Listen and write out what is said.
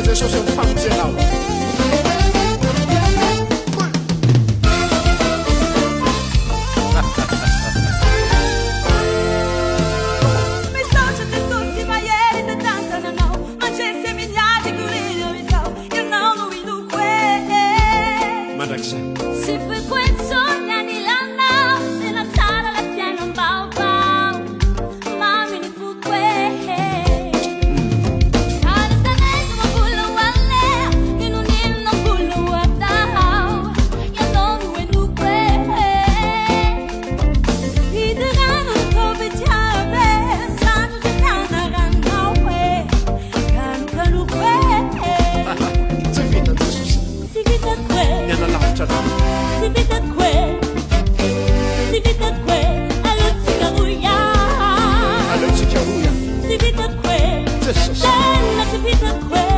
这首是放弃了。Si fue sogna di lana nella sala la piano un bau bau mami ni fu que Cada sanese mo pulo wale inu no pulo watao ya don't we nu que Idrano to be chabe sanu de kana rana we kanu que 最 fit 的这首是 Si vita que 念了老着的。 Si vita que allo cigaruia Allo cigaruia Si vita que 这首是 bella si vita que